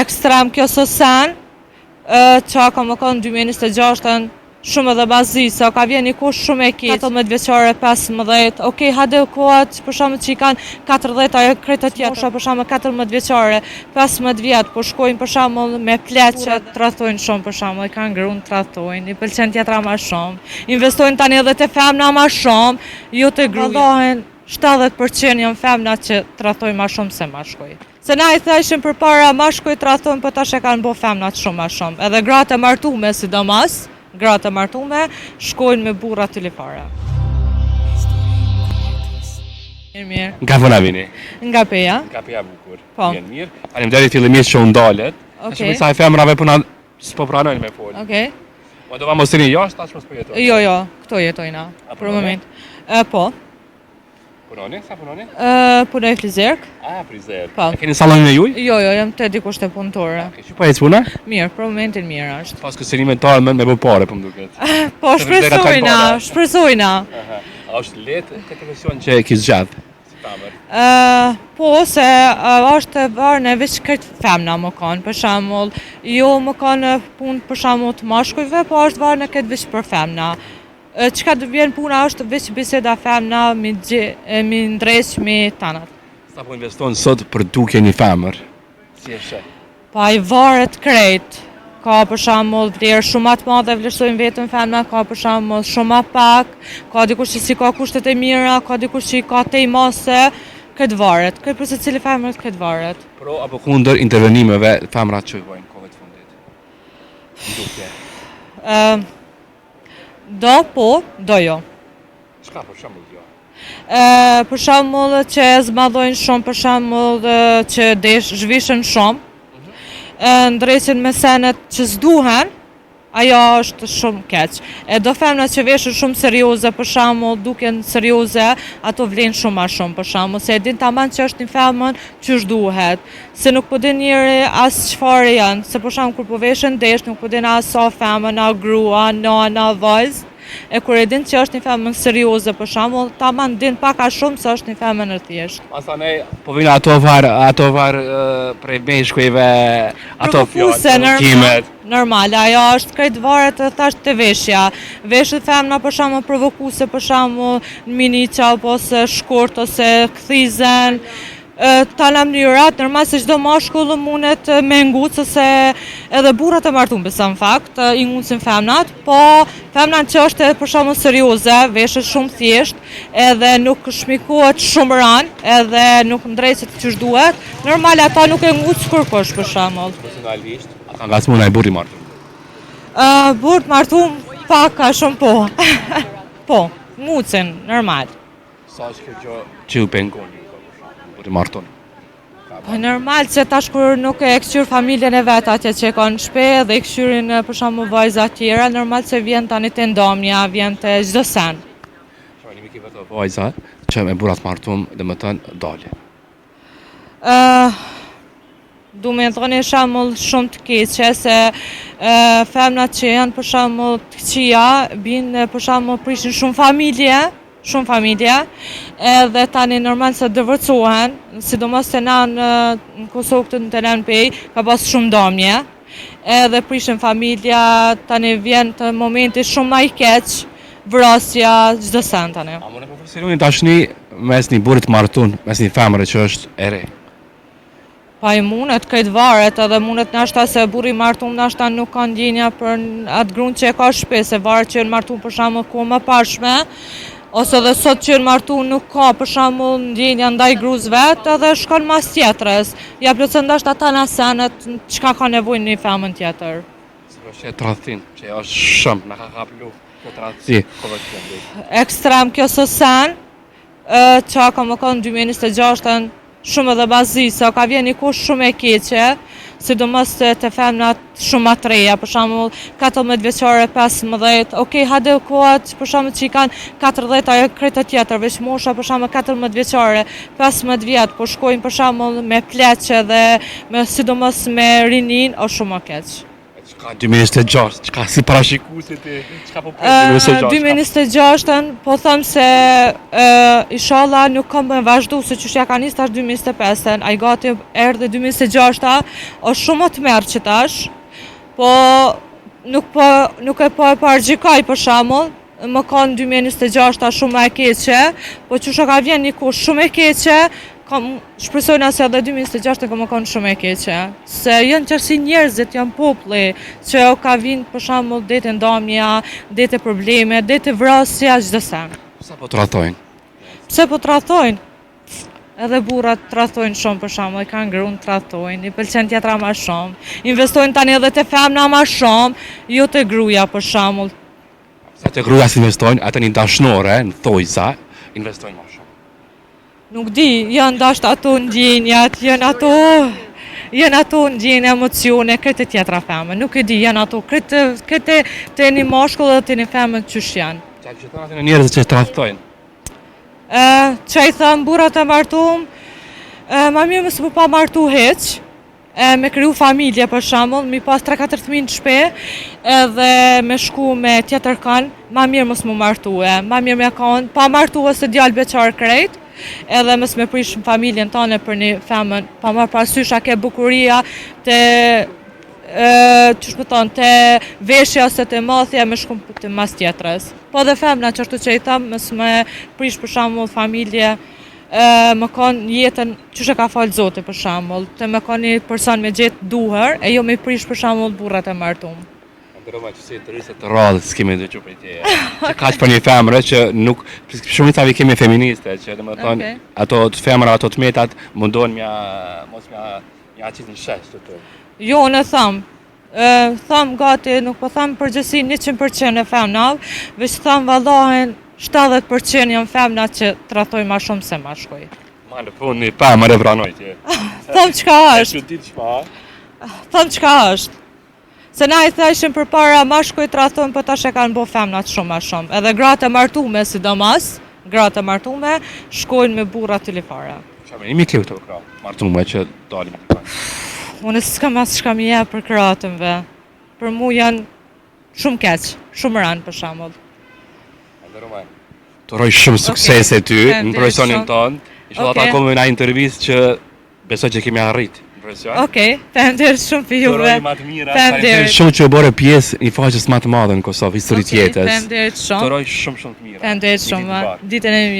Ekstrem kjo sosen, që ka më konë 2026-ën, shumë edhe bazi, se ka vjen një kush shumë e keq, 14 vjeqare, 15, okej, hade kohat, për shumë që i kanë 40, ajo kretë tjetër, për shumë 14 vjeqare, 15 vjetë, po shkojnë për shumë me pleqe, tratojnë shumë për shumë, i kanë grunë, tratojnë, i pëlqen tjetra ma shumë, investojnë tani edhe të femna ma shumë, ju të grujen, 70% janë femna që tratojnë ma shumë se mashkuj. Se na i thashim për para mashkuj tratojnë, për tash e kanë bo femnat shumë ma shumë, edhe gratë e martume sidomos, gratë e martume, shkojnë me burra të lifare. Mirë. Nga vëna vini? Nga peja. Nga peja bukur. Po. Mirë. Faleminderit fillimisht që u ndalet. Okej. Sa e femrave puna s'po pranojnë me folë. Okej. Po do va mos tani jashtë, tash mos po jetojnë. Jo, këto jetojna, për moment. Po. Punoni? Sa punoni? Punoj frizerk. Frizer. Po. E keni sallonin e juj? Jo, jam të dikush të punëtore. Që po ecë puna? Mirë, për momentin mirë është. Pas kësinimet ta me bë pare, po më duket. Po, shpresojna. A është letë këtë profesion që e ki zgjat? Si femër? Po, se është varë në veç këtë femna më kanë, për shembull, jo më kanë punë për shembull të mashkujve, po është varë në këtë veç për femna. Qka të vjen puna është veç biseda femna, mi ndreq, mi tanat. Sa po investon sot për duke një femër? Si e shë? Pa i varet krejt. Ka për shembull vlerë shumë të madhe vlerësojnë vetën femna, ka për shembull shumë ma pak, ka dikush që si ka kushtet e mira, ka dikush që i ka tej mase, këtë varet. Këtë për se cili femër këtë varet. Pro apo kundër intervenimeve femrat që i vojnë kohët fundit? Duke? Do po, do jo. Çka për shembull jo? Për shembull që zmadhojnë shumë, për shembull që zhvishën shumë, ndresin me senet që s'duhen, ajo është shumë keq. Do femna që veshën shumë serioze, për shembull duken serioze, ato vlen shumë ma shumë, për shembull, se e din tamam që është një femën që duhet, se nuk po din njëri as çfarë janë, se për shembull kur po veshën desh, nuk po din as sa femën, a grua, na vajzë, e kur e din që është një femën serioze, për shembull, tamam din pak a shumë se është një femën e thjeshtë. Masanej, po vinë ato varë prej meshkujve, ato fjalë, kimet. Normal, ajo është krejt varet e thasht të veshja. Veshët femna për shembull provokuse, për shembull miniqa, ose shkurt, ose kthizen. Tana mënyrat, normal se çdo mashkull mundet me ngucë, se edhe burrat e martuar besa në fakt, i ngucin femnat, po femna që është për shembull serioze, veshet shumë thjesht, edhe nuk shmikohet shumë ranë, edhe nuk ndreqet që duhet, normal ata nuk e ngucë kurkush për shembull. Personalisht, ata ngacmon ai burri martuar. Burr martuar pak a shumë po. Po, ngucin normal. Sa është kjo gjë që u pengon? Marton. Po normal që tash kur nuk e këshyr familjen e vet atje që kanë shpe dhe i këshyrin për shembull vajza tjera, normal që vjen tani te ndomja, vjen te çdo sen. Çfarë mi ke vetë vajza që me burrat martum, domethënë dalin. Du me thoni shembull shumë të keqe se femnat që janë për shembull të këqija binë për shembull prishin shumë familje, edhe tani normal se dëvërcohen, sidomos se na në Kosovë këtë në NPA ka pas shumë ndomje, edhe prishin familja, tani vjen të momenti shumë ma i keq, vrasja, çdo sen tani. A mund të përfaqësoni tashni mes një burrit martuar, mes një femre që është e re? Pa i mundet këtë varet, edhe mundet nashta se burri martuar nashta nuk ka ndjenja për atë grunë që e ka shpe, se varet që e martuar për shembull kohë më pashme, ose dhe sot që në martu nuk ka për shembull ndjenja ndaj gruz vetë edhe shkon mas tjetrës. Ja plotëson dashta ata në senet çka ka nevojë një femën tjetër. Si është tradhtin, që është shumë na ka kaplu këtë tradhti kollektiv. Ekstrem kjo sosen, që ka më konë 2026-ën shumë edhe bazi, se ka vjen një kush shumë e keqe, sidomos të femnat shumë ma të reja, për shembull 14 vjeqare, 15, okej, hade kohat për shembull që i kanë 40, ajo kretë tjetër, veç mosha për shembull 14 vjeqare, 15 vjet, po shkojnë për shembull me pleqe dhe sidomos me rinin, është shumë ma keq. Çka 2026, çka si parashikuesi ti, çka po pret 2026? 2026-ën, po thëmë se inshallah nuk kam me vazhdu se që ja ka nis tash 2025-ën, a i gati erdhe 2026-a, është shumë më të merë që tash, po nuk e pargjikaj për shamull, më kanë 2026-a shumë e keqe, po që ka vjen një kohë shumë e keqe, shpresojna se edhe 2026 ka më kanë shumë e keqe, se janë qërsi njerëzit, janë populli, që ka vinë për shembull dete ndamja, dete probleme, dete vrasja, çdo sen. Sa po tratojnë? Pse po tratojnë? Edhe burrat tratojnë shumë për shembull, i kanë gruan tratojnë, i pëlqen tjetra më shumë, investojnë tani edhe te femna më shumë, jo te gruaja për shembull. Sa te gruaja si investojnë, atë një dashnore, në thojza, investojnë më shumë. Nuk di, janë dasht ato ndjenjat, janë ato ndjenja, emocione, këtë tjetra femën, nuk e di, janë ato, këtë të një mashkull dhe të një femën qysh janë. Qa që thënë atë në njerëzit që tratojnë? Që i thëmë burat e martum, ma mirë mësë më pa martu heq, me kryu familje për shambull, mi pas 3-4 fëmijë në shpe, edhe me shku me tjetër kanë, ma mirë mësë më martu ma mirë me kanë, pa martu se djallë beqarë krejt, edhe mësë me prish në familjen tane për një femën, pa marë parasysh a ke bukuria të të veshja ose të mathja me shkum të mas tjetërës. Po dhe femna qështu që i thamë, mësë me prish për shambull familje, më kanë jetën që ka falë zote për shambull, të më kanë një person me gjetë duher, e jo me prish për shambull burrat e martumë. Ndëroma që si të rrisët të radhë, s'kemi dhe që për tjeja. Që kaq për një femre që nuk, shumë i thavi kemi feministe, që dhe më thonë, ato të femra, ato të metat, mundohen mos mja qitë në shesh të të. Jo, në thamë gati, nuk po thamë përgjësi 100% e femnav, veç thamë vallohen 70% janë femna që tratojnë ma shumë se mashkuj. Ma në fund një pa, më revranoj tje. Thamë qka është. Thamë qka është. Se na i thashim për para mashkuj tratojnë, për tash e kanë bo femnat shumë ma shumë. Edhe gratë e martume, sidomos, gratë e martume, shkojnë me burra të lifare. Qame, imi kjo të kra, martume që dalim të kanë. Unë s'kam asë shkam je për kratëmve. Për mu janë shumë keq, shumë ranë për shambull. Të roj shumë suksese ty, në profesionin tonë. Isha ta komë në intervjist që besoj që kemi arrit. Okej, faleminderit shumë për juve. Të roj matë mira, faleminderit shumë që bore pjesë një faqës matë madhe në Kosovë, historit jetës. Faleminderit shumë. Të roj shumë të mira. Faleminderit shumë, ditën e mirë.